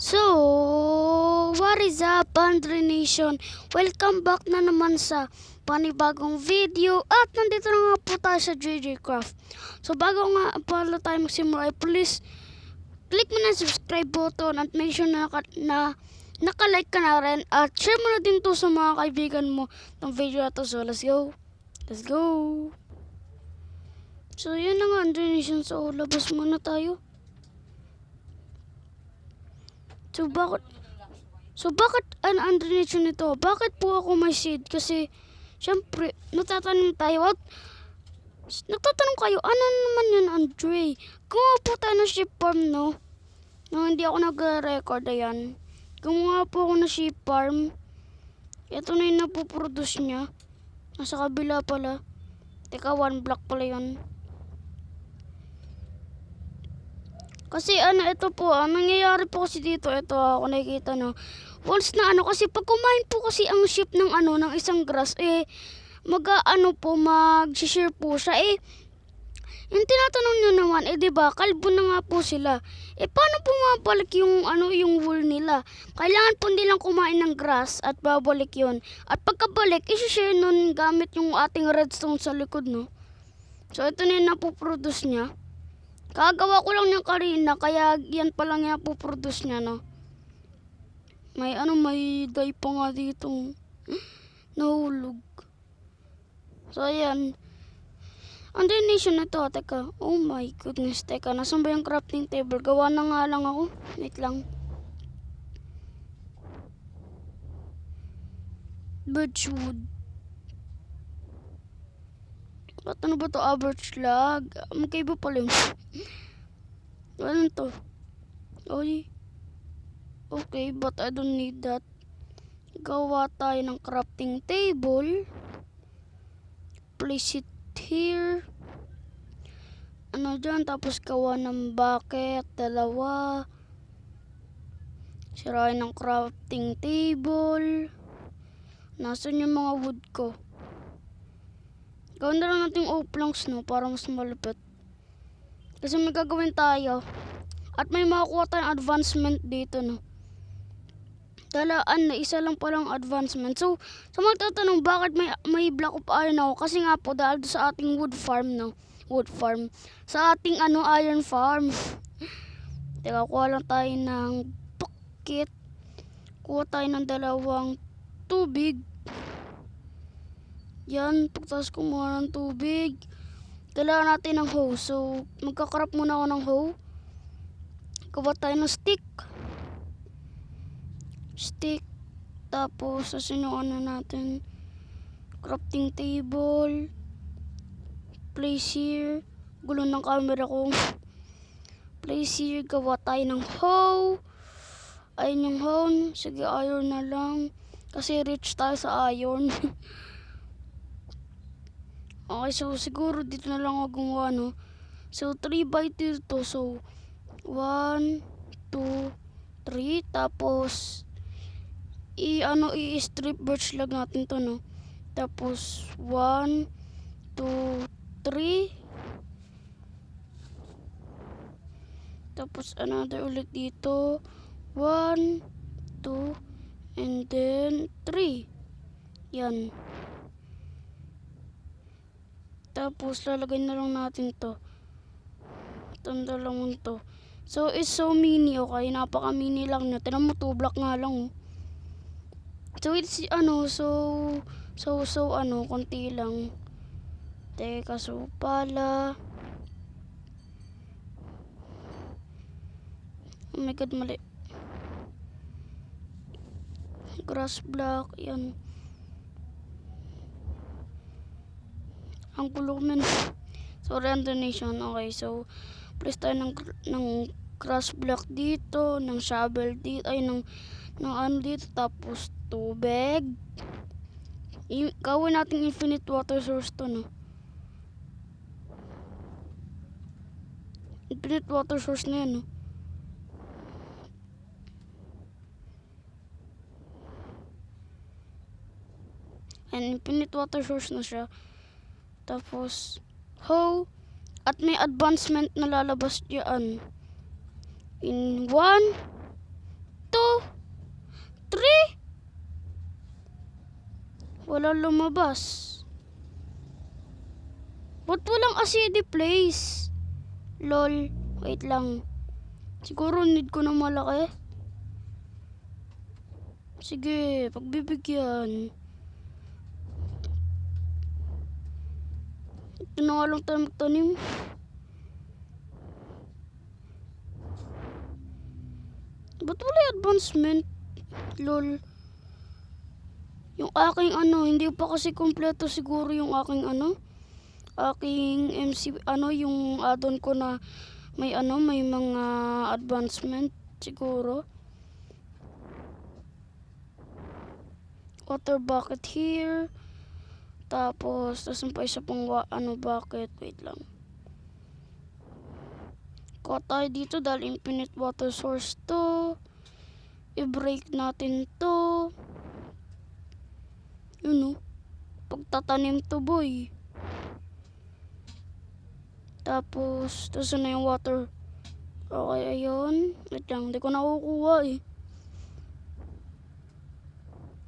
So, what is up, Andre Nation? Welcome back na naman sa panibagong video at nandito na nga po tayo sa DreiDreiCraft. So, bago nga pala tayo magsimula, please click mo na subscribe button at make sure na naka-like ka na rin at share mo na din to sa mga kaibigan mo ng video na to. So, let's go! Let's go! So, yun na nga, Andre Nation. So, labas muna tayo. So bakit ang Andre nito? Bakit po ako may seed? Kasi syempre nagtatanong tayo at nagtatanong kayo, ano naman yun, Andre? Gumawa po tayo ng sheep farm, no? No, hindi ako nag-record, ayan. Gumawa po ako ng sheep farm. Ito na yung napoproduce niya. Nasa kabila pala. Teka, 1 block pala yun. Kasi ito po, nangyayari po kasi dito, ito ako nakikita, no. Once na kasi pag kumain po kasi ang sheep ng ng isang grass, mag-share po siya. Yung tinatanong nyo naman, di ba, kalbo na nga po sila. Paano po mabalik yung yung wool nila? Kailangan po nilang kumain ng grass at babalik yun. At pagkabalik, i-share nun gamit yung ating redstone sa likod, no. So ito na yung napoproduce niya. Kagawa ko lang niyang kanina, kaya yan pa lang yung puproduce niya, no. May dye pa nga dito. Nahulog. So, ayan. Andre Nation na to, teka. Oh my goodness, teka. Nasaan ba yung crafting table? Gawa na nga lang ako. Wait lang. Birchwood. Ba't ano ba to? Birch log. Magkaiba pala yun. Ano to? Oy. Okay, but I don't need that. Gawa tayo ng crafting table. Place it here. Dyan, tapos gawa ng bucket, 2. Sirain ng crafting table. Nasaan yung mga wood ko? Gawin na lang natin oak planks, no, para mas malupit. Kasi may gagawin tayo. At may makukuha tayong advancement dito, no. Isa lang palang advancement. So magtatanong bakit may block of iron ako? Kasi nga po dahil sa ating wood farm, no. Wood farm. Sa ating iron farm. Teka, kuha lang tayo ng bucket. Kuha tayo ng 2 tubig. Yan, pagtas kumuha ng tubig. Kailangan natin ng hoe. So magkakrap muna ako ng hoe. Kuha tayo ng stick. Tapos sasinuan natin crafting table, place here, gulo ng camera ko, place here, gawa tayo ng hoe. Ayun yung hoe. Sige, iron na lang kasi rich tayo sa iron. Okay, so siguro dito na lang ako gumawa, no. So 3x2 to. So 1, 2, 3, tapos i-strip birch log natin to, no. Tapos 1, 2, 3. Tapos another ulit dito. 1, 2, and then 3. Yan. Tapos lalagay na lang natin to. Itong dalawang to. So it's so mini, okay? Napaka-mini lang niya. Tignan mo, 2 block nga lang, oh. So it's konti lang. Teka, so pala. Oh my god, mali. Grass block, yan. Ang gulo men. Sorry, Andre Nation. Okay, so place tayo ng grass block dito, ng shovel dito, ng dito, tapos tubig. Gawin natin infinite water source to, no. Infinite water source na yan, no. And infinite water source na siya. Tapos hoe. At may advancement na lalabas diyan. In 1, Walang lumabas. Ba't walang acidy place? Lol. Wait lang. Siguro need ko na malaki. Sige, pagbibigyan. Ito na nga lang tayo magtanim. Ba't wala advancement? Lol. Yung aking hindi pa kasi kompleto siguro yung aking aking MC, yung add-on ko na may mga advancement siguro. Water bucket here. Tapos pa isa pang bucket. Wait lang. Kuha tayo dito dahil infinite water source to. I-break natin to. Yun pagtatanim to boy. Tapos na yung water. Okay, ayun. Wait lang, hindi ko nakukuha eh.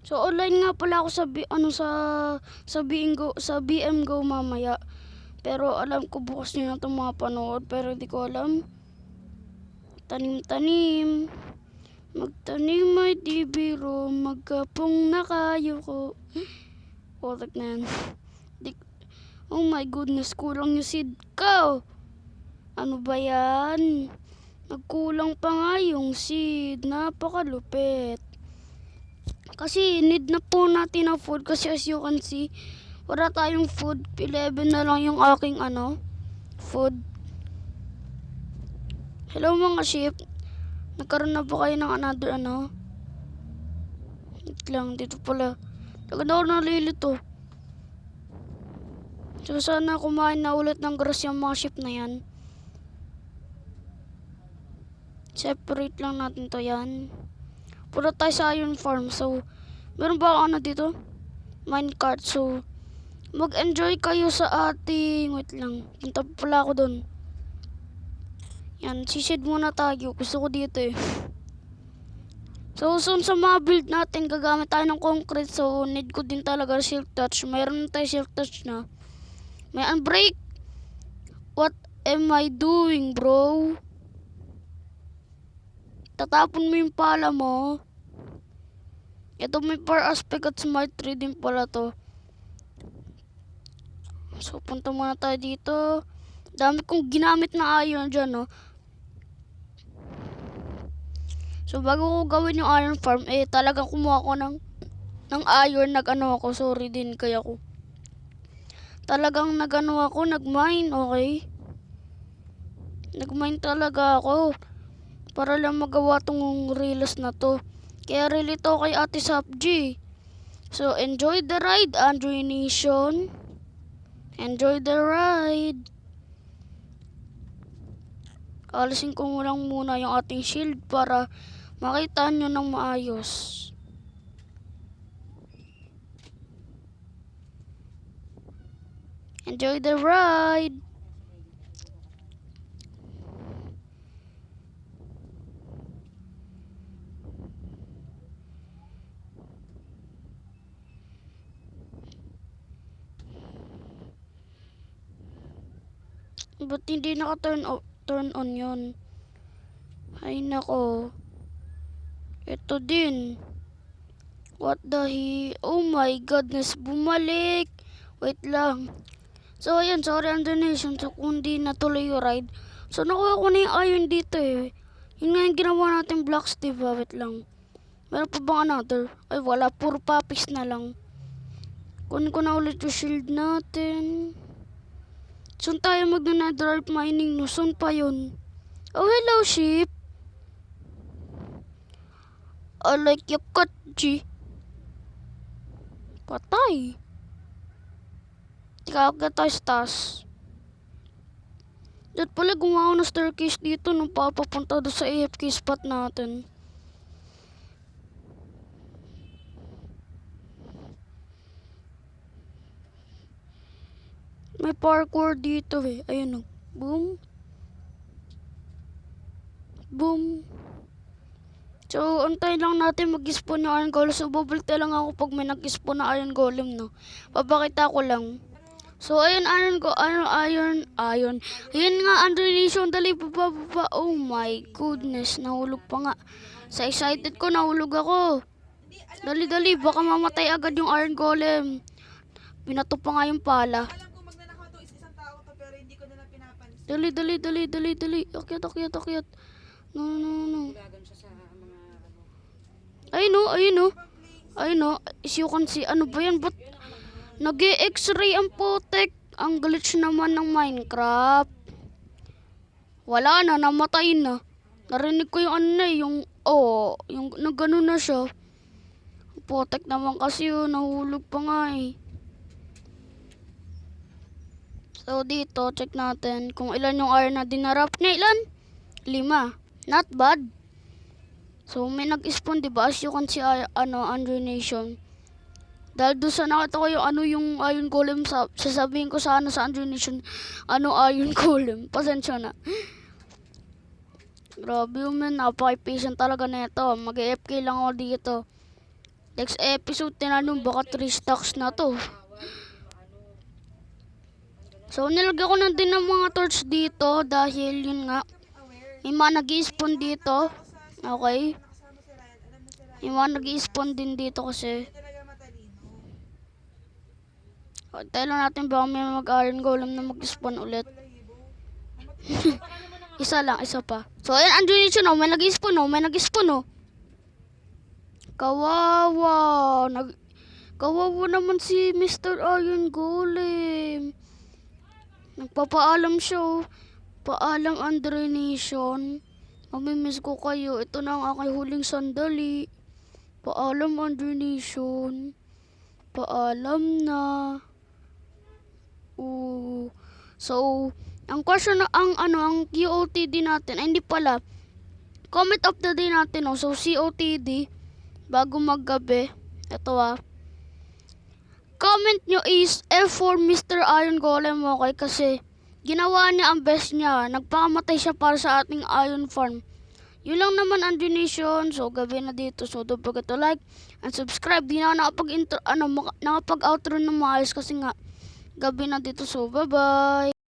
So online nga pala ako sa BM Go mamaya. Pero alam ko bukas niyo na itong mga panood, pero hindi ko alam. Tanim-tanim. Magtanim ay di biro, magkapong na kayo ko. Otak na yan. Oh my goodness, kulang yung seed ko. Ano ba yan? Nagkulang pa nga yung seed. Napakalupit. Kasi need na po natin ng food kasi as you can see, wala tayong food. 11 na lang yung aking food. Hello mga sheep. Nagkaroon na ba kayo ng another Wait lang, dito pala. Tagad ako nalilito. So sana kumain na ulit ng grass yung mga sheep na yan. Separate lang natin to yan. Punta tayo sa iron farm. So, meron ba dito? Minecart. So, mag-enjoy kayo sa ating... Wait lang. Punta pala ako dun. Yan, sished muna tayo. Gusto ko dito eh. So, sa mga build natin, gagamit tayo ng concrete. So, need ko din talaga silk touch. Mayroon tayo silk touch na. May unbreak. What am I doing, bro? Tatapon mo yung pala mo. Ito may power aspect at smart 3 din pala to. So, punta muna tayo dito. Dami kong ginamit na iron dyan, So, bago ko gawin yung iron farm, talagang kumuha ko ng iron, ako, sorry din kaya ko. Talagang nag-mine, okay? Nag-mine talaga ako. Para lang magawa tong reels na to. Kaya relate to kay Ate Sapji. So, enjoy the ride, Android Nation. Enjoy the ride. Alisin ko lang muna yung ating shield para makita nyo ng maayos. Enjoy the ride. Ba't hindi naka-turn on yun? Ay nako. Ito din. What the oh my goodness, bumalik. Wait lang. So ayan, sorry Nation. So kung di natuloy yung ride. So nakuha ko na yung iron dito eh. Yun nga yung ginawa natin blocks, diba? Wait lang. Meron pa bang another? Ay wala, puro poppies na lang. Kunin ko na ulit yung shield natin. Saan tayo mag-netherite mining no? Saan pa yun? Oh, hello, sheep. I like your cut, G. Patay. Tika, agad tayo sa taas. Dahil pala gumawa ng staircase dito nung papapunta doon sa AFK spot natin. May parkour dito eh. Ayun o. Boom. Boom. So, antayin lang natin mag-spawn yung iron golem. So, babalik lang ako pag may nag-spawn na iron golem, no? Papakita ko lang. So, ayun, iron. Ayun nga, Andrenation, dali, baba. Oh my goodness, nahulog pa nga. Sa excited ko, nahulog ako. Dali, baka mamatay agad yung iron golem. Binato pa nga yung pala. Alam ko magnanakaw to is isang tao to pero hindi ko na lang pinapansin. Dali. Akyat. No. Lagan siya sa mga ano. Ayun no. As you can see, ano ba yan? Ba't nag-e-x-ray ang putek? Ang glitch naman ng Minecraft. Wala na, namatay na. Narinig ko yung ano na yung nagano na siya. Putek naman kasi yun, nahulog pa nga eh. So dito, check natin kung ilan yung iron na dinarap niya. Ilan? 5. Not bad. So may nag-spawn, diba? As you can see, Andrenation. Dahil doon sa nakita ko yung iron golem, sasabihin ko sa Andrenation, iron golem. Pasensya na. Grabe yun, man. Napaka-patient talaga na ito. Mag-AFK lang ako dito. Next episode, tinanong baka 3 stacks na to. So, nilagyan ko na din ng mga torch dito dahil yun nga, may mga nag-i-spawn dito. Okay. Nakasama si Ryan. Alam na si Ryan. May mga nag-i-spawn din dito kasi. Hindi talaga matalino. Tayo lang natin baka may mag-iron golem na mag-spawn ulit. Isa pa. So, ayan, andun yun, may nag-i-spawn. Kawawa. Kawawa naman si Mr. Iron Golem. Nagpapaalam siya. Paalam, Andrenation. Mamimiss ko kayo. Ito na ang aking huling sandali. Paalam, Andrenation. Paalam na. So, ang question na ang QOTD natin, ay hindi pala. Comment of the day natin, So, COTD, bago maggabi. Ito comment nyo is F for Mr. Iron Golem, okay? Kasi ginawa niya ang best niya. Nagpakamatay siya para sa ating iron farm. Yun lang naman ang donation. So, gabi na dito. So, don't forget to like and subscribe. Di na nakapag-outro ng maayos kasi nga gabi na dito. So, bye-bye!